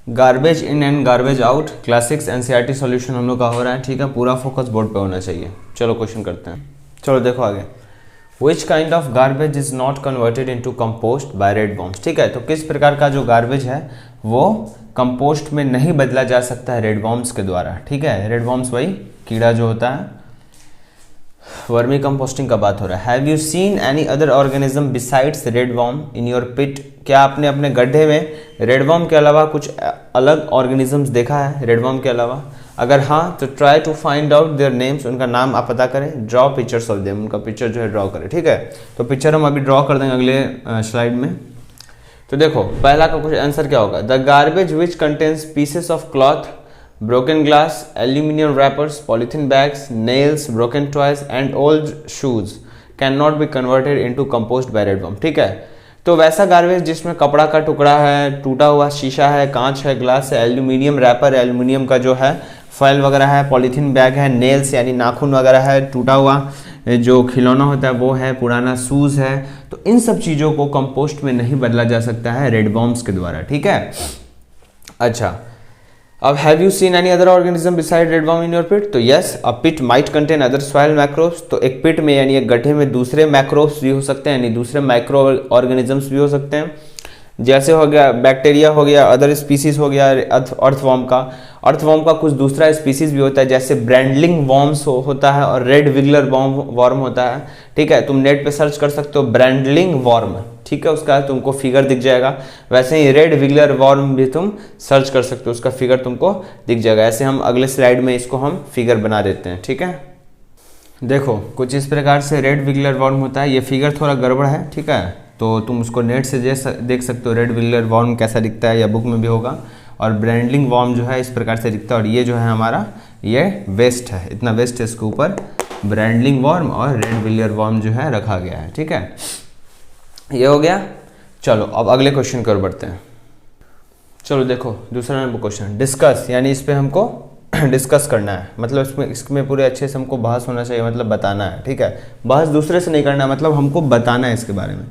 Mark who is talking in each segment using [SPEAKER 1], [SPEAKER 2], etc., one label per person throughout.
[SPEAKER 1] Garbage in and garbage out, classics NCERT solution हम लोग का हो रहा है, ठीक है। पूरा फोकस बोर्ड पे होना चाहिए। चलो क्वेश्चन करते हैं। चलो देखो आगे, which kind of garbage is not converted into compost by red worms, ठीक है। तो किस प्रकार का जो गार्बेज है वो कंपोस्ट में नहीं बदला जा सकता है रेड वॉर्म्स के द्वारा, ठीक है। रेड वॉर्म्स वही कीड़ा जो होता है, वर्मी कंपोस्टिंग का बात हो रहा है। Have you seen any other organism besides red worm in your pit, क्या आपने अपने गड्ढे में रेड वॉर्म के अलावा कुछ अलग ऑर्गेनिजम्स देखा है रेड वॉर्म के अलावा? अगर हाँ तो try to find out their names, उनका नाम आप पता करें। ड्रॉ पिक्चर्स ऑफ देम, उनका पिक्चर जो है ड्रॉ करें, ठीक है। तो पिक्चर हम अभी ड्रॉ कर देंगे अगले स्लाइड में। तो देखो पहला का कुछ आंसर क्या होगा, the garbage which contains pieces of cloth, broken glass, aluminum wrappers, polythene bags, nails, broken toys and old shoes cannot be converted into compost by red worm, ठीक है। तो वैसा गार्बेज जिसमें कपड़ा का टुकड़ा है, टूटा हुआ शीशा है, कांच है, ग्लास है, एल्यूमिनियम रैपर है, एल्यूमिनियम का जो है फॉयल वगैरह है, पॉलीथीन बैग है, नेल्स यानी नाखून वगैरह है, टूटा हुआ जो खिलौना होता है वो है, पुराना शूज़ है, तो इन सब चीज़ों को कंपोस्ट में नहीं बदला जा सकता है रेड वॉर्म्स के द्वारा, ठीक है। अच्छा, अब have you seen any other organism beside red worm in your pit, तो yes, a pit might contain other soil microbes, तो एक पिट में यानी एक गड्ढे में दूसरे मैक्रोब्स भी हो सकते हैं, यानी दूसरे माइक्रो ऑर्गेनिजम्स भी हो सकते हैं। जैसे हो गया बैक्टीरिया हो गया, अदर स्पीसीज हो गया अर्थवॉर्म का कुछ दूसरा स्पीसीज भी होता है, जैसे ब्रैंडलिंग वॉर्म्स होता है और रेड विगलर वॉर्म होता है, ठीक है। तुम नेट पे सर्च कर सकते हो ब्रैंडलिंग वॉर्म, ठीक है, उसका तुमको फिगर दिख जाएगा। वैसे ही रेड विगलर वॉर्म भी तुम सर्च कर सकते हो, उसका फिगर तुमको दिख जाएगा। ऐसे हम अगले स्लाइड में इसको हम फिगर बना देते हैं, ठीक है। देखो कुछ इस प्रकार से रेड विगलर वॉर्म होता है, ये फिगर थोड़ा गड़बड़ है, ठीक है, तो तुम उसको नेट से देख सकते हो रेड विगलर वॉर्म कैसा दिखता है, या बुक में भी होगा। और ब्रैंडलिंग वॉर्म जो है इस प्रकार से दिखता है, और ये जो है हमारा ये वेस्ट है, इतना वेस्ट है, इसके ऊपर ब्रैंडलिंग वॉर्म और रेड विगलर वॉर्म जो है रखा गया है, ठीक है। ये हो गया। चलो अब अगले क्वेश्चन की ओर बढ़ते हैं। चलो देखो दूसरा नंबर क्वेश्चन, डिस्कस, यानी इस पे हमको डिस्कस करना है, मतलब इसमें पूरे अच्छे से हमको बहस होना चाहिए, मतलब बताना है, ठीक है। बहस दूसरे से नहीं करना है, मतलब हमको बताना है इसके बारे में।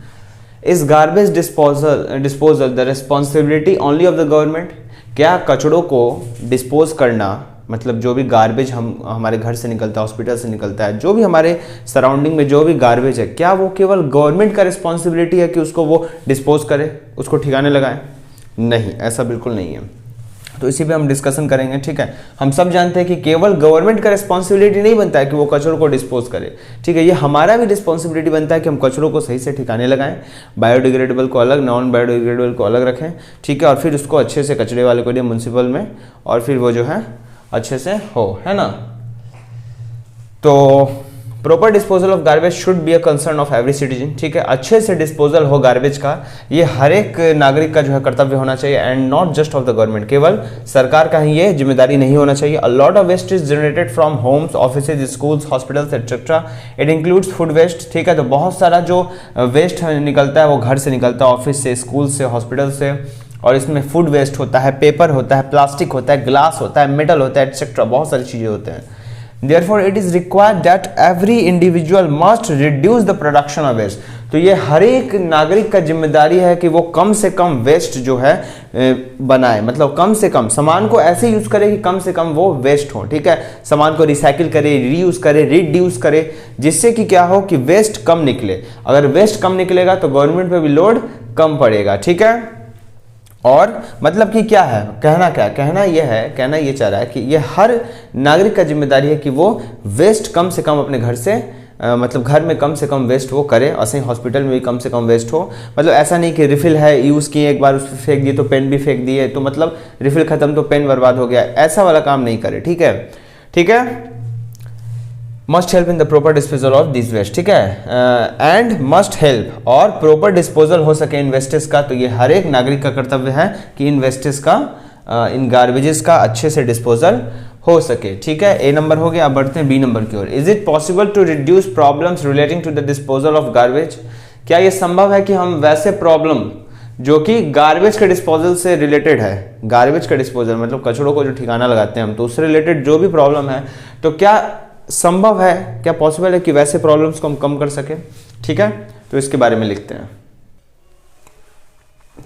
[SPEAKER 1] इस garbage disposal the responsibility only of the government, क्या कचड़ों को डिस्पोज करना, मतलब जो भी गार्बेज हमारे घर से निकलता है, हॉस्पिटल से निकलता है, जो भी हमारे सराउंडिंग में जो भी गार्बेज है, क्या वो केवल गवर्नमेंट का रिस्पॉन्सिबिलिटी है कि उसको वो डिस्पोज करे, उसको ठिकाने लगाए? नहीं, ऐसा बिल्कुल नहीं है। तो इसी पे हम डिस्कशन करेंगे, ठीक है। हम सब जानते हैं कि केवल गवर्नमेंट का रिस्पॉन्सिबिलिटी नहीं बनता है कि वो कचरों को डिस्पोज करे, ठीक है। ये हमारा भी रिस्पॉन्सिबिलिटी बनता है कि हम कचरों को सही से ठिकाने लगाएं, बायोडिग्रेडेबल को अलग, नॉन बायोडिग्रेडेबल को अलग रखें, ठीक है, और फिर उसको अच्छे से कचरे वाले को दिए म्यूनसिपल में, और फिर वो जो है अच्छे से हो, है ना। तो proper disposal of garbage should be a concern of every citizen, ठीक है। अच्छे से डिस्पोजल हो गार्बेज का, ये हर एक नागरिक का जो है कर्तव्य होना चाहिए, and not just of the government, केवल सरकार का ही ये जिम्मेदारी नहीं होना चाहिए। A lot of waste is generated from homes, offices, schools, hospitals etcetera, it includes food waste, ठीक है। तो बहुत सारा जो वेस्ट निकलता है वो घर से निकलता है, ऑफिस से, स्कूल से, हॉस्पिटल से, और इसमें फूड वेस्ट होता है, पेपर होता है, प्लास्टिक होता है, ग्लास होता है, मेटल होता है, एटसेट्रा, बहुत सारी चीजें होते हैं। Therefore, it is required that every individual must reduce the production of waste. तो ये हर एक नागरिक का जिम्मेदारी है कि वो कम से कम वेस्ट जो है बनाए, मतलब कम से कम सामान को ऐसे यूज करे कि कम से कम वो वेस्ट हो, ठीक है। सामान को रिसाइकिल करे, रीयूज करे, रिड्यूस करे, जिससे कि क्या हो कि वेस्ट कम निकले। अगर वेस्ट कम निकलेगा तो गवर्नमेंट पे भी लोड कम पड़ेगा, ठीक है। और मतलब कि क्या है, कहना ये चाह रहा है कि ये हर नागरिक का जिम्मेदारी है कि वो वेस्ट कम से कम अपने घर से मतलब घर में कम से कम वेस्ट वो करे, ऐसे ही हॉस्पिटल में भी कम से कम वेस्ट हो। मतलब ऐसा नहीं कि रिफिल है, यूज़ किए, एक बार उस पर फेंक दिए तो पेन भी फेंक दिए, तो मतलब रिफिल खत्म तो पेन बर्बाद हो गया, ऐसा वाला काम नहीं करे, ठीक है, ठीक है। Must help in the proper disposal of this waste, ठीक है, एंड मस्ट हेल्प, और प्रॉपर डिस्पोजल हो सके इन वेस्टेज का, तो ये हर एक नागरिक का कर्तव्य है कि इन वेस्टेज का, इन गार्बेजेस का अच्छे से डिस्पोजल हो सके, ठीक है। ए नंबर हो गया। अब बढ़ते हैं बी नंबर की ओर। Is it possible to reduce problems relating to the disposal of garbage, क्या ये संभव है कि हम वैसे प्रॉब्लम जो कि गार्बेज के डिस्पोजल से रिलेटेड है, गार्बेज का डिस्पोजल मतलब कचड़ों को जो ठिकाना लगाते हैं हम, तो उससे रिलेटेड जो भी प्रॉब्लम है, तो क्या संभव है, क्या पॉसिबल है कि वैसे प्रॉब्लम्स को हम कम कर सके, ठीक है। तो इसके बारे में लिखते हैं।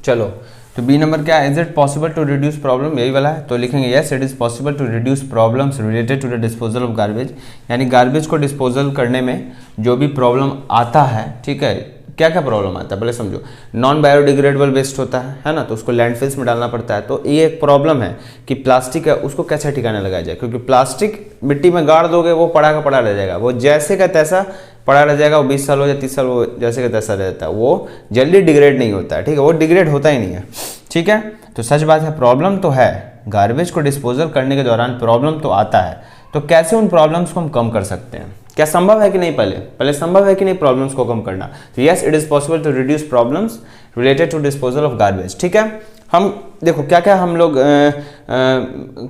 [SPEAKER 1] चलो तो बी नंबर क्या है, is it possible to reduce problem, यही वाला है, तो लिखेंगे yes it is possible to reduce problems related to the disposal of garbage, यानी गार्बेज को डिस्पोजल करने में जो भी प्रॉब्लम आता है, ठीक है, क्या क्या प्रॉब्लम आता है पहले समझो। नॉन बायोडिग्रेडेबल वेस्ट होता है ना, तो उसको लैंडफिल्स में डालना पड़ता है। तो ये एक प्रॉब्लम है कि प्लास्टिक है उसको कैसे ठिकाने लगाया जाए, क्योंकि प्लास्टिक मिट्टी में गाड़ दोगे वो पड़ा का पड़ा रह जाएगा, वो जैसे का तैसा पड़ा रह जाएगा, वो 20 साल हो या 30 साल वो जैसे का तैसा रहता है, वो जल्दी डिग्रेड नहीं होता है, ठीक है, वो डिग्रेड होता ही नहीं है, ठीक है। तो सच बात है, प्रॉब्लम तो है, गार्बेज को डिस्पोजल करने के दौरान प्रॉब्लम तो आता है, तो कैसे उन प्रॉब्लम्स को हम कम कर सकते हैं, क्या संभव है कि नहीं, पहले संभव है कि नहीं प्रॉब्लम्स को कम करना। तो yes it is possible to reduce problems related to disposal of garbage, ठीक है। हम देखो क्या क्या हम लोग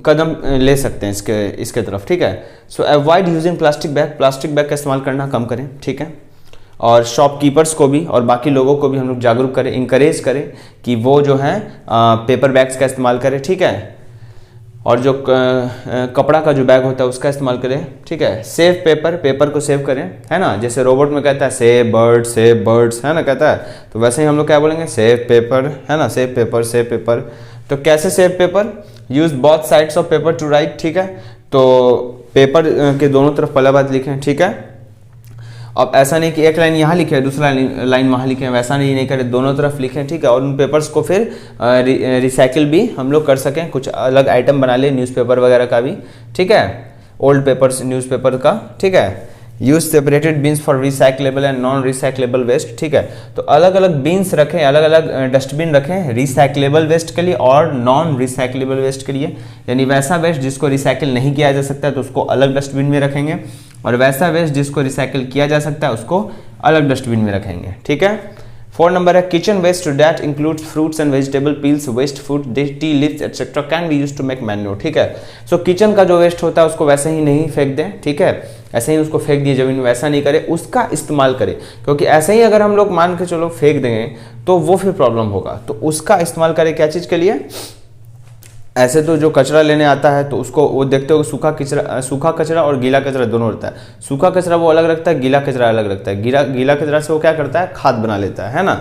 [SPEAKER 1] कदम ले सकते हैं इसके तरफ, ठीक है। सो avoid using plastic bag, plastic bag का इस्तेमाल करना कम करें, ठीक है। और शॉपकीपर्स को भी और बाकी लोगों को भी हम लोग जागरूक करें, इंकरेज करें कि वो जो है पेपर बैग्स का इस्तेमाल करें, ठीक है। और जो कपड़ा का जो बैग होता है उसका इस्तेमाल करें, ठीक है। सेव पेपर को सेव करें, है ना, जैसे रोबोट में कहता है सेव बर्ड्स, है ना, कहता है, तो वैसे ही हम लोग क्या बोलेंगे, सेव पेपर, है ना, सेव पेपर। तो कैसे save paper, use both sides of paper two right, ठीक है। तो पेपर के दोनों तरफ पहला बात लिखें, ठीक है। अब ऐसा नहीं कि एक लाइन यहाँ लिखे दूसरा लाइन वहाँ लिखे, वैसा नहीं करें, दोनों तरफ लिखें, ठीक है। और उन पेपर्स को फिर रिसाइकिल भी हम लोग कर सकें, कुछ अलग आइटम बना ले न्यूज़पेपर वगैरह का भी, ठीक है, ओल्ड पेपर्स न्यूज़पेपर का, ठीक है। Use separated bins for recyclable and non recyclable waste, ठीक है। तो अलग अलग बीन्स रखें, अलग अलग डस्टबिन रखें, रिसाइक्लेबल वेस्ट के लिए और नॉन रिसाइक्लेबल वेस्ट के लिए, यानी वैसा वेस्ट जिसको रिसाइकिल नहीं किया जा सकता है तो उसको अलग डस्टबिन में रखेंगे, और वैसा वेस्ट जिसको रिसाइकिल किया जा सकता है उसको अलग डस्टबिन में रखेंगे, ठीक है। 4 नंबर है kitchen waste that includes fruits and vegetable peels, waste food, tea leaves etcetera can be used to make manure, ठीक है। सो किचन का जो वेस्ट होता है उसको वैसे ही नहीं फेंक दें, ठीक है, ऐसे ही उसको फेंक दिए जमीन में, वैसा नहीं करें, उसका इस्तेमाल करें, क्योंकि ऐसे ही अगर हम लोग मान के चलो फेंक देंगे तो वो फिर प्रॉब्लम होगा। तो उसका इस्तेमाल करें क्या चीज़ के लिए, ऐसे तो जो कचरा लेने आता है तो उसको वो देखते हो सूखा कचरा और गीला कचरा दोनों रहता है, सूखा कचरा वो अलग रखता है, गीला कचरा अलग रखता है, गीला कचरा से वो क्या करता है, खाद बना लेता है ना।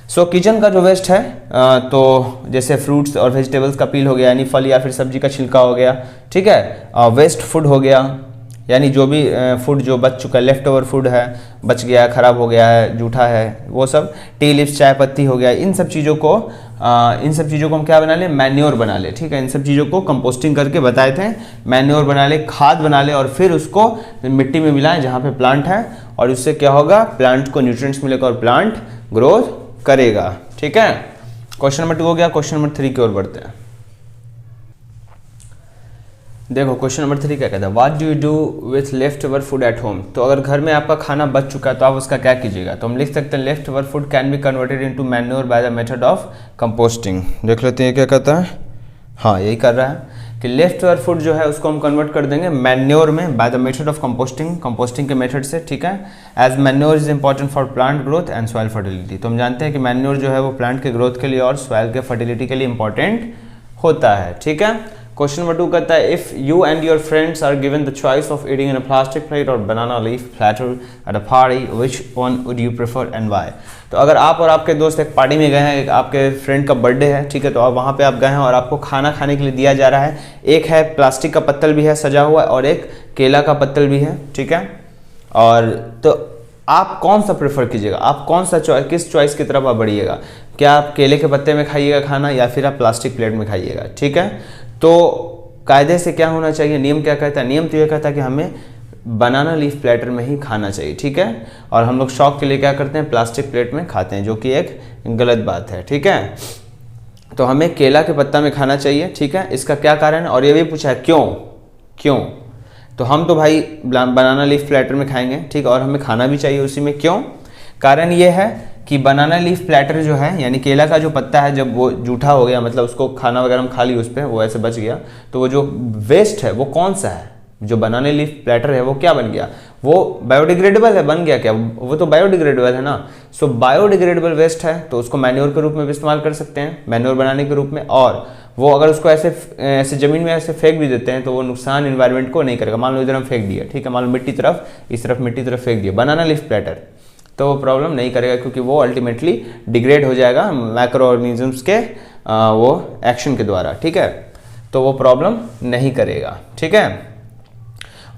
[SPEAKER 1] सो किचन का जो वेस्ट है तो जैसे फ्रूट्स और वेजिटेबल्स का पील हो गया, यानी फल या फिर सब्जी का छिलका हो गया, ठीक है। वेस्ट फूड हो गया, यानी जो भी फूड जो बच चुका है, लेफ्ट ओवर फूड है, बच गया है, ख़राब हो गया है, जूठा है, वो सब, टी लिव्स चाय पत्ती हो गया, इन सब चीज़ों को हम क्या बना ले, मैन्योर बना ले, ठीक है। इन सब चीज़ों को कंपोस्टिंग करके बताए थे, मैन्योर बना ले, खाद बना ले, और फिर उसको मिट्टी में मिलाएं जहाँ पे प्लांट है, और उससे क्या होगा, प्लांट को न्यूट्रिएंट्स मिलेगा और प्लांट ग्रोथ करेगा, ठीक है। क्वेश्चन नंबर 2 हो गया। क्वेश्चन नंबर 3 की ओर बढ़ते हैं। देखो क्वेश्चन नंबर 3 क्या कहता है, what do you do with left over food at home. तो अगर घर में आपका खाना बच चुका है तो आप उसका क्या कीजिएगा, तो हम लिख सकते हैं left over food can be converted into manure bye the method of composting. देख लेते हैं क्या कहता है, हाँ यही कर रहा है कि लेफ्ट ओवर फूड जो है उसको हम कन्वर्ट कर देंगे मैन्योर में by the method of composting के मेथड से, ठीक है। As manure is important for plant growth and soil fertility. तो हम जानते हैं कि मैन्योर जो है वो प्लांट के ग्रोथ के लिए और सॉइल के फर्टिलिटी के लिए इंपॉर्टेंट होता है, ठीक है। क्वेश्चन नंबर 2 कहता है if you and your friends are given the choice of eating in a plastic plate और banana leaf platter at a party, which one would you prefer and why. तो अगर आप और आपके दोस्त एक पार्टी में गए हैं, आपके फ्रेंड का बर्थडे है, ठीक है, तो आप वहाँ पे आप गए हैं और आपको खाना खाने के लिए दिया जा रहा है, एक है प्लास्टिक का पत्तल भी है सजा हुआ और एक केला का पत्तल भी है, ठीक है। और तो आप कौन सा प्रेफर कीजिएगा, आप कौन सा किस चॉइस की तरफ आप बढ़िएगा, क्या आप केले के पत्ते में खाइएगा खाना या फिर आप प्लास्टिक प्लेट में खाइएगा, ठीक है। तो कायदे से क्या होना चाहिए, नियम क्या कहता है, नियम तो ये कहता है कि हमें बनाना लीफ प्लेटर में ही खाना चाहिए, ठीक है। और हम लोग शौक के लिए क्या करते हैं, प्लास्टिक प्लेट में खाते हैं, जो कि एक गलत बात है, ठीक है। तो हमें केला के पत्ता में खाना चाहिए, ठीक है। इसका क्या कारण है, और ये भी पूछा है क्यों। तो हम तो भाई बनाना लीफ प्लेटर में खाएंगे, ठीक, और हमें खाना भी चाहिए उसी में, क्यों। कारण ये है कि बनाना लीफ प्लेटर जो है, यानी केला का जो पत्ता है, जब वो जूठा हो गया, मतलब उसको खाना वगैरह हम खा ली उस पर, वो ऐसे बच गया, तो वो जो वेस्ट है वो कौन सा है, जो बनाना लीफ प्लेटर है वो क्या बन गया, वो बायोडिग्रेडेबल है, बन गया क्या, वो तो बायोडिग्रेडेबल है ना। सो बायोडिग्रेडेबल वेस्ट है तो उसको मैन्योर के रूप में भी इस्तेमाल कर सकते हैं, मैन्योर बनाने के रूप में। और वो अगर उसको ऐसे जमीन में ऐसे फेंक भी देते हैं तो वो नुकसान इन्वायरमेंट को नहीं करेगा। मान लो इधर हम फेंक दिए, ठीक है, मान लो मिट्टी तरफ, इस तरफ मिट्टी तरफ फेंक दिया बनाना लीफ प्लेटर, तो वो प्रॉब्लम नहीं करेगा, क्योंकि वो अल्टीमेटली डिग्रेड हो जाएगा माइक्रो ऑर्गेनिजम्स के वो एक्शन के द्वारा, ठीक है। तो वो प्रॉब्लम नहीं करेगा, ठीक है।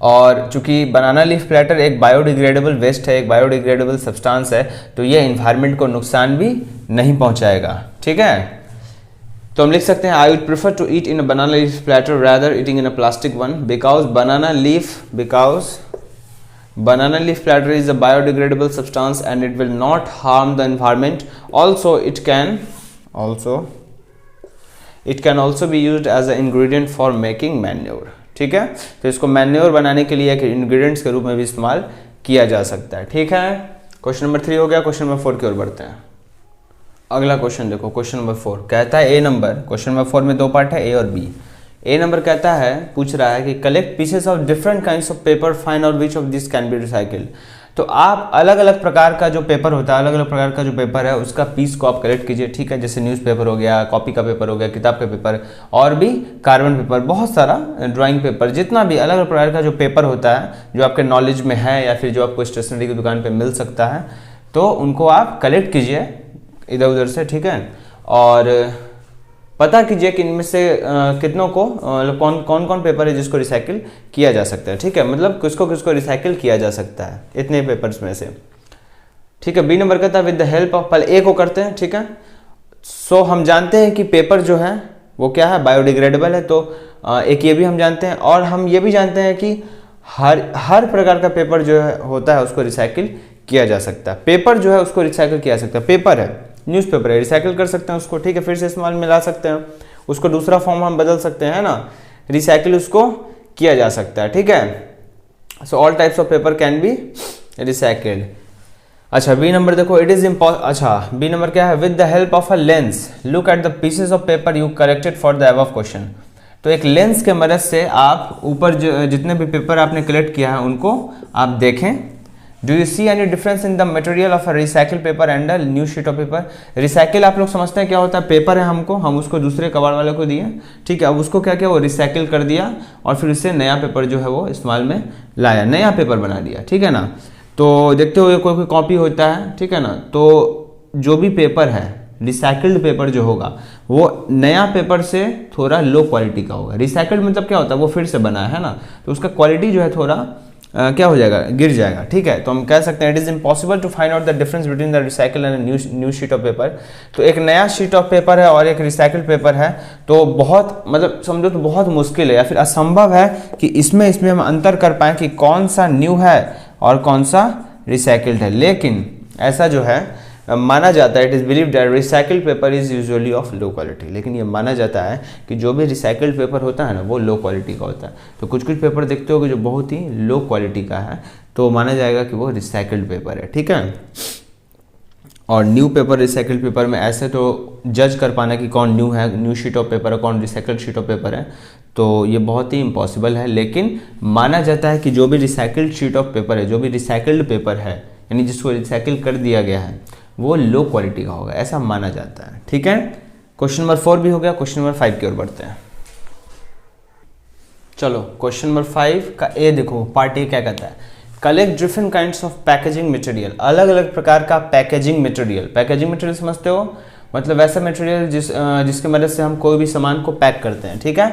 [SPEAKER 1] और चूंकि बनाना लीफ प्लैटर एक बायोडिग्रेडेबल वेस्ट है, एक बायोडिग्रेडेबल सब्सटेंस है, तो ये इन्वायरमेंट को नुकसान भी नहीं पहुंचाएगा, ठीक है। तो हम लिख सकते हैं I would prefer to eat in a banana leaf platter rather eating in a plastic one, because banana leaf platter is a biodegradable substance and it will not harm the environment. Also it can also be used as an ingredient for making manure, ठीक है। तो इसको manure बनाने के लिए एक ingredients के रूप में भी इस्तेमाल किया जा सकता है, ठीक है। क्वेश्चन नंबर 3 हो गया। क्वेश्चन नंबर 4 की ओर बढ़ते हैं। अगला क्वेश्चन देखो, क्वेश्चन नंबर 4 कहता है ए नंबर, क्वेश्चन नंबर 4 में 2 पार्ट है, ए और बी। ए नंबर कहता है, पूछ रहा है कि collect pieces of different kinds of paper, find out which of this can be recycled. तो आप अलग अलग प्रकार का जो पेपर होता है, अलग अलग प्रकार का जो पेपर है उसका पीस को आप कलेक्ट कीजिए, ठीक है। जैसे न्यूज़पेपर हो गया, कॉपी का पेपर हो गया, किताब का पेपर, और भी कार्बन पेपर, बहुत सारा ड्राइंग पेपर, जितना भी अलग अलग प्रकार का जो पेपर होता है जो आपके नॉलेज में है या फिर जो आपको स्टेशनरी की दुकान पर मिल सकता है, तो उनको आप कलेक्ट कीजिए इधर उधर से, ठीक है। और पता कीजिए कि इनमें से कितनों को कौन कौन पेपर है जिसको रिसाइकिल किया जा सकता है, ठीक है। मतलब किसको किसको रिसाइकिल किया जा सकता है इतने पेपर्स में से, ठीक है। बी नंबर कहता है विद द हेल्प ऑफ, पहले ए को करते हैं, ठीक है। सो हम जानते हैं कि पेपर जो है वो क्या है, बायोडिग्रेडेबल है, तो एक ये भी हम जानते हैं। और हम ये भी जानते हैं कि हर प्रकार का पेपर जो है होता है उसको रिसाइकिल किया जा सकता है। पेपर जो है उसको रिसाइकिल किया जा सकता है, पेपर है, न्यूज़पेपर है, रिसाइकिल कर सकते हैं उसको, ठीक है। फिर से इस्तेमाल में ला सकते हैं उसको, दूसरा फॉर्म हम बदल सकते हैं ना, रिसाइकिल उसको किया जा सकता है, ठीक है। So all types of paper can be recycled. अच्छा बी नंबर देखो, इट इज अच्छा बी नंबर क्या है, with the help of a lens look at the pieces of paper you collected for the above question. तो एक lens के मदद से आप ऊपर जितने भी पेपर आपने कलेक्ट किया है उनको आप देखें। Do you see any difference in the material of a recycle paper and a new sheet of paper. Recycle आप लोग समझते हैं क्या होता है, पेपर है हम उसको दूसरे कबाड़ वाले को दिए, ठीक है। अब उसको क्या किया, वो रिसाइकिल कर दिया और फिर उससे नया पेपर जो है वो इस्तेमाल में लाया, नया पेपर बना दिया, ठीक है ना। तो देखते हो कोई कॉपी होता है, ठीक है ना, तो जो भी पेपर है रिसाइकिल्ड पेपर जो होगा वो नया पेपर से थोड़ा लो क्वालिटी का होगा। रिसाइकिल्ड मतलब क्या होता है, वो फिर से बना है ना, तो उसका क्वालिटी जो है थोड़ा क्या हो जाएगा, गिर जाएगा, ठीक है। तो हम कह सकते हैं it is impossible to find out the difference between the recycle and new sheet of paper. तो एक नया शीट ऑफ पेपर है और एक रिसाइकिल पेपर है, तो बहुत मतलब समझो तो बहुत मुश्किल है या फिर असंभव है कि इसमें हम अंतर कर पाएँ कि कौन सा न्यू है और कौन सा रिसाइकिल्ड है। लेकिन ऐसा जो है माना जाता है, it is believe that recycled paper is usually of low quality. लेकिन ये माना जाता है कि जो भी रिसाइकिल्ड पेपर होता है ना वो लो क्वालिटी का होता है। तो कुछ पेपर देखते हो कि जो बहुत ही लो क्वालिटी का है तो माना जाएगा कि वो रिसाइकिल्ड पेपर है, ठीक है। और न्यू पेपर रिसाइकिल्ड पेपर में ऐसे तो जज कर पाना कि कौन न्यू है, न्यू शीट ऑफ पेपर है, कौन रिसाइकिल्ड शीट ऑफ पेपर है, तो ये बहुत ही इम्पॉसिबल है। लेकिन माना जाता है कि जो भी रिसाइकिल्ड शीट ऑफ पेपर है, जो भी रिसाइकिल्ड पेपर है यानी जिसको रिसाइकिल कर दिया गया है वो लो क्वालिटी का होगा, ऐसा माना जाता है, ठीक है। क्वेश्चन नंबर 4 भी हो गया। क्वेश्चन नंबर 5 की ओर बढ़ते हैं। चलो क्वेश्चन नंबर 5 का ए देखो, पार्ट ए क्या कहता है, collect different kinds of packaging material. अलग अलग प्रकार का पैकेजिंग मटेरियल, पैकेजिंग मटेरियल समझते हो, मतलब वैसा मटेरियल जिसकी मदद से हम कोई भी सामान को पैक करते हैं, ठीक है।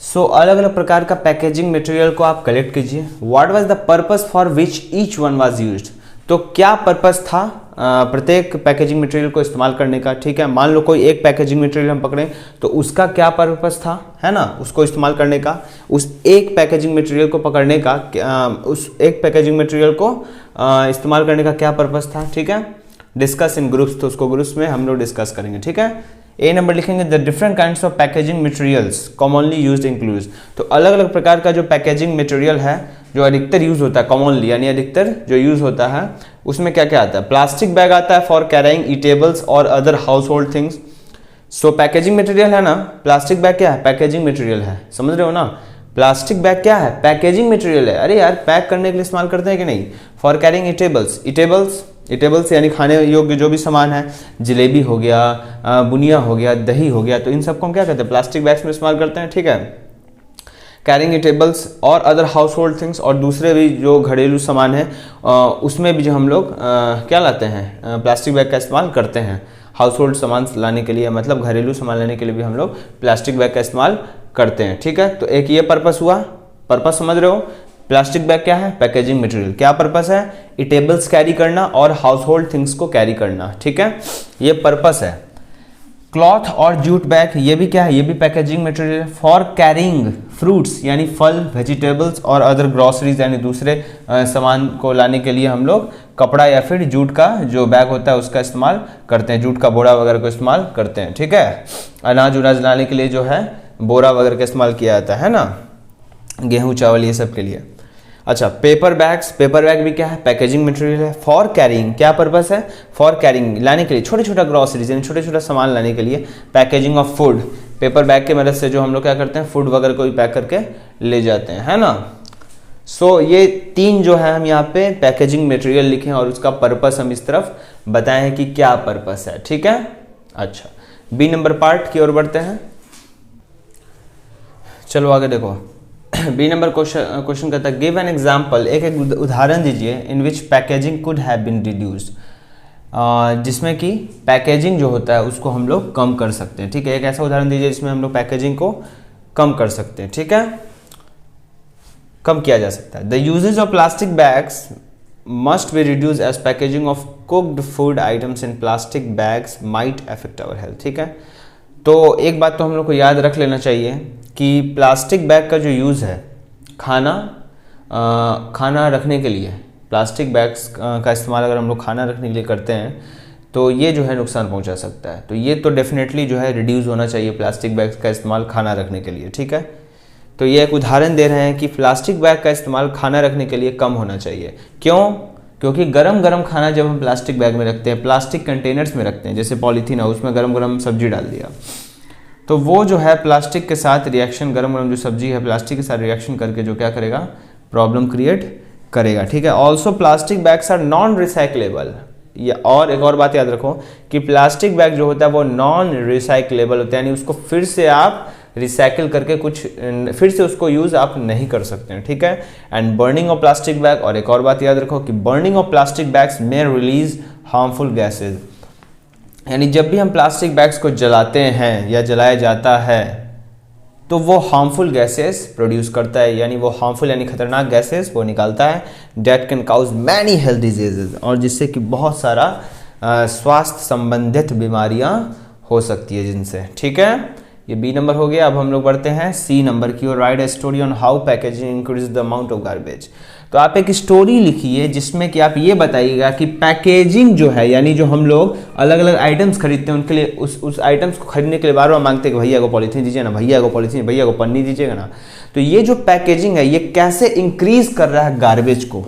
[SPEAKER 1] सो अलग अलग प्रकार का पैकेजिंग मटेरियल को आप कलेक्ट कीजिए। What was the purpose for which each one was used. तो क्या पर्पस था प्रत्येक पैकेजिंग मटेरियल को इस्तेमाल करने का, ठीक है। मान लो कोई एक पैकेजिंग मटेरियल हम पकड़ें तो उसका क्या पर्पस था, है ना, उसको इस्तेमाल करने का, उस एक पैकेजिंग मटेरियल को पकड़ने का, उस एक पैकेजिंग मटेरियल को इस्तेमाल करने का क्या पर्पस था, ठीक है। डिस्कस इन ग्रुप्स, तो उसको ग्रुप्स में हम लोग डिस्कस करेंगे, ठीक है। ए नंबर लिखेंगे the different kinds of packaging materials commonly used includes. तो अलग अलग प्रकार का जो पैकेजिंग मटेरियल है जो अधिकतर यूज होता है, कॉमनली यानी अधिकतर जो यूज होता है, उसमें क्या क्या आता है। प्लास्टिक बैग आता है फॉर कैरिंग ईटेबल्स और अदर हाउस होल्ड थिंग्स। सो पैकेजिंग मटेरियल है ना, प्लास्टिक बैग क्या है, पैकेजिंग मटेरियल है, समझ रहे हो ना। प्लास्टिक बैग क्या है, पैकेजिंग मटेरियल है, अरे यार पैक करने के लिए इस्तेमाल करते हैं कि नहीं। फॉर कैरिंग ईटेबल्स, ईटेबल्स यानी खाने योग्य जो भी सामान है, जलेबी हो गया, बुनिया हो गया, दही हो गया, तो इन सबको हम क्या कहते हैं, प्लास्टिक बैग्स में इस्तेमाल करते हैं, ठीक है। कैरिंग टेबल्स और अदर हाउस होल्ड थिंग्स, और दूसरे भी जो घरेलू सामान है उसमें भी जो हम लोग क्या लाते हैं, प्लास्टिक बैग का इस्तेमाल करते हैं। हाउस होल्ड सामान लाने के लिए, मतलब घरेलू सामान लाने के लिए भी हम लोग प्लास्टिक बैग का इस्तेमाल करते हैं। ठीक है, तो एक ये पर्पस हुआ, पर्पस समझ रहे हो। प्लास्टिक बैग क्या है, पैकेजिंग मटेरियल। क्या पर्पस है, इटेबल्स कैरी करना और हाउस होल्ड थिंग्स को कैरी करना। ठीक है, ये पर्पस है। क्लॉथ और जूट बैग, ये भी क्या है, ये भी पैकेजिंग मटेरियल है। फॉर कैरिंग फ्रूट्स यानी फल, वेजिटेबल्स और अदर ग्रॉसरीज यानी दूसरे सामान को लाने के लिए हम लोग कपड़ा या फिर जूट का जो बैग होता है उसका इस्तेमाल करते हैं, जूट का बोरा वगैरह को इस्तेमाल करते हैं। ठीक है, अनाज उनाज लाने के लिए जो है बोरा वगैरह का इस्तेमाल किया जाता है ना, गेहूँ चावल ये सब के लिए। अच्छा, पेपर बैग्स, पेपर बैग भी क्या है, पैकेजिंग मटेरियल है। फॉर कैरिंग, क्या पर्पस है, फॉर कैरिंग लाने के लिए, छोटे छोटा ग्रॉसरीज यानी छोटे छोटा सामान लाने के लिए। Packaging of food, paper bag की मदद से जो हम लोग क्या करते हैं, फूड वगैरह को भी पैक करके ले जाते हैं, है ना। सो ये तीन जो है हम यहाँ पे पैकेजिंग मटेरियल लिखे हैं और उसका पर्पस हम इस तरफ बताए हैं कि क्या पर्पस है। ठीक है, अच्छा बी नंबर पार्ट की ओर बढ़ते हैं। चलो आगे देखो, बी नंबर क्वेश्चन कहता है गिव एन एग्जाम्पल, एक उदाहरण दीजिए in which packaging could have been reduced, जिसमें कि पैकेजिंग जो होता है उसको हम लोग कम कर सकते हैं। ठीक है, एक ऐसा उदाहरण दीजिए जिसमें हम लोग पैकेजिंग को कम कर सकते हैं। ठीक है, कम किया जा सकता है। The usages of plastic bags must be reduce as packaging of cooked food items in plastic bags might affect our health. ठीक है, तो एक बात तो हम लोग को याद रख लेना चाहिए कि प्लास्टिक बैग का जो यूज़ है, खाना रखने के लिए प्लास्टिक बैग्स का इस्तेमाल अगर हम लोग खाना रखने के लिए करते हैं तो ये जो है नुकसान पहुंचा सकता है। तो ये तो डेफिनेटली जो है रिड्यूस होना चाहिए प्लास्टिक बैग्स का इस्तेमाल खाना रखने के लिए। ठीक है, तो ये एक उदाहरण दे रहे हैं कि प्लास्टिक बैग का इस्तेमाल खाना रखने के लिए कम होना चाहिए। क्यों, क्योंकि गरम गरम खाना जब हम प्लास्टिक बैग में रखते हैं, प्लास्टिक कंटेनर्स में रखते हैं, जैसे पॉलीथीन है उसमें गरम गरम सब्जी डाल दिया, तो वो जो है प्लास्टिक के साथ रिएक्शन, गरम गरम जो सब्जी है प्लास्टिक के साथ रिएक्शन करके जो क्या करेगा, प्रॉब्लम क्रिएट करेगा। ठीक है, also plastic bags are non recyclable. और एक और बात याद रखो कि प्लास्टिक बैग जो होता है वो नॉन रिसाइकलेबल होता है, यानी उसको फिर से आप रिसाइकिल करके कुछ फिर से उसको यूज़ आप नहीं कर सकते हैं। ठीक है, and burning of plastic bag, और एक और बात याद रखो कि बर्निंग ऑफ प्लास्टिक बैग्स में रिलीज हार्मफुल गैसेज, यानी जब भी हम प्लास्टिक बैग्स को जलाते हैं या जलाया जाता है तो वो हार्मफुल गैसेस प्रोड्यूस करता है, यानी वो हार्मफुल यानी खतरनाक गैसेस वो निकालता है, that can cause many health diseases, और जिससे कि बहुत सारा स्वास्थ्य संबंधित बीमारियां हो सकती है जिनसे। ठीक है, ये बी नंबर हो गया। अब हम लोग बढ़ते हैं सी नंबर की ओर। Write a story on how packaging increase the amount of garbage. तो आप एक स्टोरी लिखिए जिसमें कि आप ये बताइएगा कि पैकेजिंग जो है, यानी जो हम लोग अलग अलग आइटम्स खरीदते हैं उनके लिए, उस आइटम्स को खरीदने के लिए बार बार मांगते हैं कि भैया को पॉलीथीन दीजिए ना, भैया को पॉलीथीन, भैया को पन्नी दीजिएगा ना। तो ये जो पैकेजिंग है ये कैसे इंक्रीज कर रहा है गार्बेज को,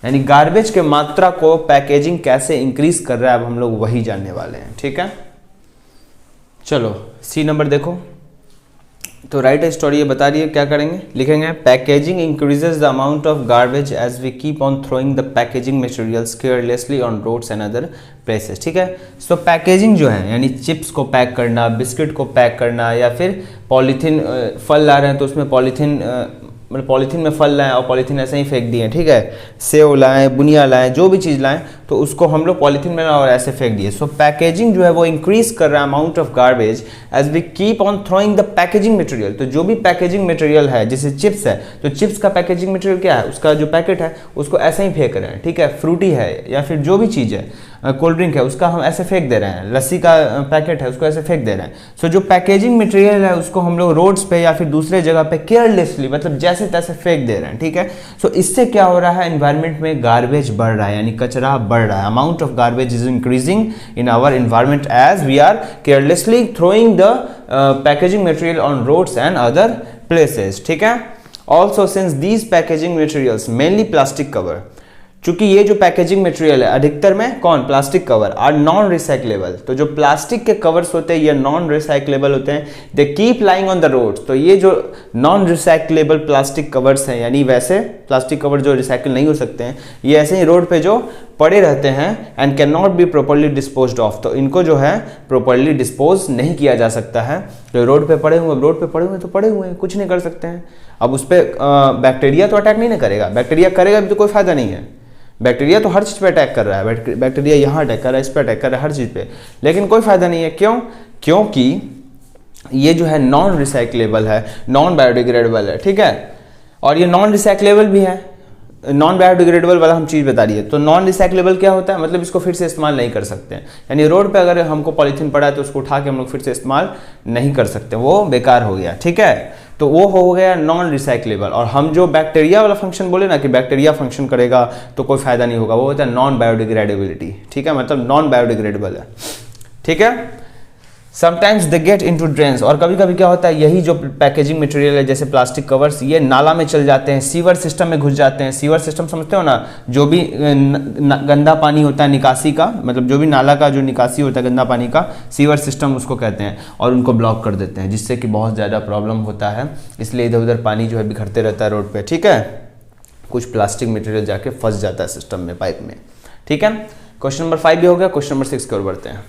[SPEAKER 1] यानी गार्बेज के मात्रा को पैकेजिंग कैसे इंक्रीज कर रहा है, अब हम लोग वही जानने वाले हैं। ठीक है, चलो सी नंबर देखो। तो राइट ए स्टोरी, ये बता रही है क्या करेंगे, लिखेंगे packaging increases the amount of garbage as we keep on throwing the packaging materials carelessly on roads and other places. ठीक है, सो पैकेजिंग जो है यानी चिप्स को पैक करना, बिस्किट को पैक करना, या फिर पॉलीथीन, फल ला रहे हैं तो उसमें पॉलीथीन, मतलब पॉलीथीन में फल लाएं और पॉलीथीन ऐसे ही फेंक दिए। ठीक है, सेव लाएं, बुनिया लाएं, जो भी चीज़ लाएं तो उसको हम लोग पॉलीथीन में और ऐसे फेंक दिए। सो पैकेजिंग जो है वो इंक्रीज कर रहा है amount of garbage as we keep on throwing the packaging material. तो जो भी पैकेजिंग मटेरियल है, जैसे चिप्स है तो चिप्स का पैकेजिंग मटेरियल क्या है, उसका जो पैकेट है उसको ऐसे ही फेंक रहे हैं। ठीक है, फ्रूटी है या फिर जो भी चीज़ है, कोल्ड ड्रिंक है उसका हम ऐसे फेंक दे रहे हैं, लस्सी का पैकेट है उसको ऐसे फेंक दे रहे हैं। सो जो पैकेजिंग मटेरियल है उसको हम लोग रोड्स पे या फिर दूसरे जगह पे केयरलेसली, मतलब जैसे तैसे फेंक दे रहे हैं। ठीक है, सो इससे क्या हो रहा है, एनवायरनमेंट में गार्बेज बढ़ रहा है, यानी कचरा बढ़ रहा है। Amount of garbage is increasing in our environment as we are carelessly throwing the packaging material on roads and other places. ठीक है, also since these packaging materials mainly plastic cover, चूंकि ये जो पैकेजिंग मटेरियल है अधिकतर में कौन, plastic cover, are non recyclable. तो जो प्लास्टिक के कवर्स होते हैं ये नॉन रिसाइकलेबल होते हैं। They keep lying on the road. तो ये जो नॉन रिसाइकलेबल प्लास्टिक कवर्स हैं, यानी वैसे प्लास्टिक कवर जो रिसाइकिल नहीं हो सकते हैं, ये ऐसे ही रोड पे जो पड़े रहते हैं and can not be properly disposed of. तो इनको जो है प्रॉपरली डिस्पोज नहीं किया जा सकता है तो रोड पे पड़े हुए, रोड पे पड़े हुए तो पड़े हुए हैं, कुछ नहीं कर सकते हैं। अब उस पर बैक्टीरिया तो अटैक नहीं ना करेगा, बैक्टीरिया करेगा भी तो कोई फायदा नहीं है। बैक्टीरिया तो हर चीज़ पे अटैक कर रहा है, बैक्टीरिया यहाँ अटैक कर रहा है, इस पर अटैक कर रहा है, हर चीज़ पे, लेकिन कोई फायदा नहीं है। क्यों? क्योंकि ये जो है नॉन रिसाइक्लेबल है, नॉन बायोडिग्रेडेबल है, ठीक है, और ये नॉन रिसाइक्लेबल भी है। नॉन बायोडिग्रेडेबल वाला हम चीज़ बता रही है। तो नॉन रिसाइक्लेबल क्या होता है? मतलब इसको फिर से इस्तेमाल नहीं कर सकते हैं, यानी रोड पे अगर हमको पॉलीथीन पड़ा है तो उसको उठा के हम लोग फिर से इस्तेमाल नहीं कर सकते, वो बेकार हो गया, ठीक है। तो वो हो गया नॉन रिसाइक्लेबल। और हम जो बैक्टीरिया वाला फंक्शन बोले ना कि बैक्टीरिया फंक्शन करेगा तो कोई फायदा नहीं होगा, वो होता है नॉन बायोडिग्रेडेबिलिटी, ठीक है, मतलब नॉन बायोडिग्रेडेबल है, ठीक है। Sometimes they get into drains, और कभी कभी क्या होता है, यही जो पैकेजिंग मटेरियल है जैसे प्लास्टिक कवर्स, ये नाला में चल जाते हैं, सीवर सिस्टम में घुस जाते हैं। सीवर सिस्टम समझते हो ना, जो भी गंदा पानी होता है निकासी का, मतलब जो भी नाला का जो निकासी होता है गंदा पानी का, सीवर सिस्टम उसको कहते हैं, और उनको ब्लॉक कर देते हैं, जिससे कि बहुत ज़्यादा प्रॉब्लम होता है। इसलिए इधर उधर पानी जो है बिखरते रहता है रोड पर, ठीक है। कुछ प्लास्टिक मटेरियल जाके फंस जाता है सिस्टम में, पाइप में, ठीक है। क्वेश्चन नंबर 5 भी हो गया। क्वेश्चन नंबर 6 की ओर बढ़ते हैं।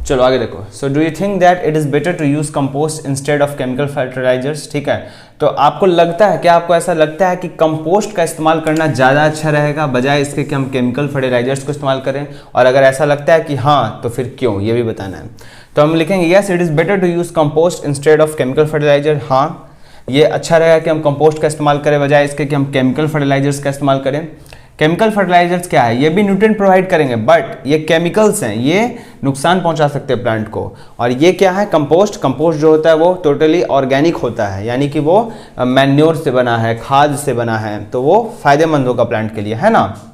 [SPEAKER 1] चलो आगे देखो। So do you think that it is better to use compost instead of chemical fertilisers, ठीक है। तो आपको लगता है, क्या आपको ऐसा लगता है कि कंपोस्ट का इस्तेमाल करना ज़्यादा अच्छा रहेगा बजाय इसके कि हम केमिकल फर्टिलाइजर्स को इस्तेमाल करें? और अगर ऐसा लगता है कि हाँ, तो फिर क्यों, ये भी बताना है। तो हम लिखेंगे yes it is better to use compost instead of chemical fertiliser. हाँ, ये अच्छा रहेगा कि हम कंपोस्ट का इस्तेमाल करें बजाय इसके कि हम केमिकल फर्टिलाइजर्स का इस्तेमाल करें। केमिकल फर्टिलाइजर्स क्या है? ये भी न्यूट्रिएंट प्रोवाइड करेंगे, बट ये केमिकल्स हैं, ये नुकसान पहुंचा सकते हैं प्लांट को। और ये क्या है? कंपोस्ट। कंपोस्ट जो होता है वो टोटली ऑर्गेनिक होता है, यानी कि वो मैन्योर से बना है, खाद से बना है, तो वो फायदेमंद होगा प्लांट के लिए, है ना।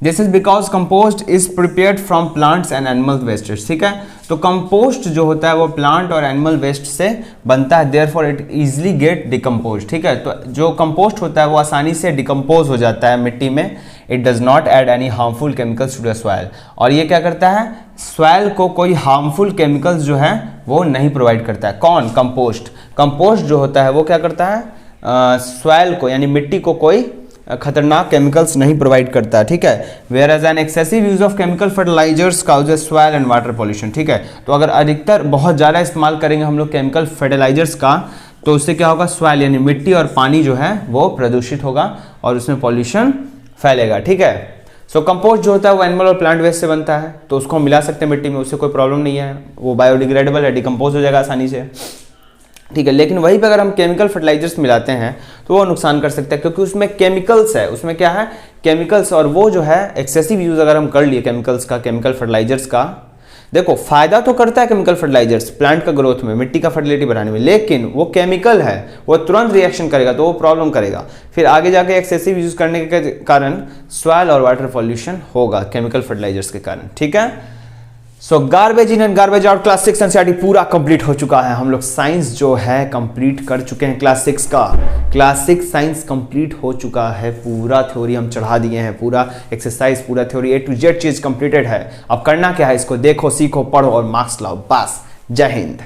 [SPEAKER 1] This is because compost is prepared from plants and animal wastage, ठीक है। तो कंपोस्ट जो होता है वो प्लांट और एनिमल वेस्ट से बनता है, therefore it easily get decompose, ठीक है। तो जो कंपोस्ट होता है वो आसानी से डिकम्पोज हो जाता है मिट्टी में। It does not add any harmful chemicals to the soil, और ये क्या करता है? सॉइल को कोई हार्मफुल केमिकल्स जो है वो नहीं प्रोवाइड करता है। कौन? कंपोस्ट। कंपोस्ट जो होता है वो क्या करता है? सॉइल को, यानी मिट्टी को कोई खतरनाक केमिकल्स नहीं प्रोवाइड करता है, ठीक है। Whereas an excessive use of chemical fertilisers causes soil and water pollution, ठीक है। तो अगर अधिकतर बहुत ज़्यादा इस्तेमाल करेंगे हम लोग केमिकल फर्टिलाइजर्स का, तो उससे क्या होगा? सॉइल यानी मिट्टी और पानी जो है वो प्रदूषित होगा और उसमें पॉल्यूशन फैलेगा, ठीक है। सो कंपोस्ट जो होता है वो एनिमल और प्लांट वेस्ट से बनता है, तो उसको हम मिला सकते हैं मिट्टी में, उससे कोई प्रॉब्लम नहीं है, वो बायोडिग्रेडेबल है, डिकम्पोज हो जाएगा आसानी से, ठीक है। लेकिन वहीं पे अगर हम केमिकल फर्टिलाइजर्स मिलाते हैं तो वो नुकसान कर सकते हैं, क्योंकि उसमें केमिकल्स है, उसमें क्या है? केमिकल्स। और वो जो है एक्सेसिव यूज अगर हम कर लिए केमिकल्स का, केमिकल फर्टिलाइजर्स का, देखो फायदा तो करता है केमिकल फर्टिलाइजर्स प्लांट का ग्रोथ में, मिट्टी का फर्टिलिटी बढ़ाने में, लेकिन वो केमिकल है, वो तुरंत रिएक्शन करेगा तो वो प्रॉब्लम करेगा। फिर आगे जाके एक्सेसिव यूज करने के कारण सॉइल और वाटर पॉल्यूशन होगा केमिकल फर्टिलाइजर्स के कारण, ठीक है। So garbage in and garbage out class 6 NCERT पूरा कंप्लीट हो चुका है। हम लोग साइंस जो है कंप्लीट कर चुके हैं क्लास 6 का। क्लास 6 साइंस कंप्लीट हो चुका है, पूरा थ्योरी हम चढ़ा दिए हैं, पूरा एक्सरसाइज, पूरा थ्योरी A to Z चीज कंप्लीटेड है। अब करना क्या है? इसको देखो, सीखो, पढ़ो और मार्क्स लाओ, बस। जय हिंद।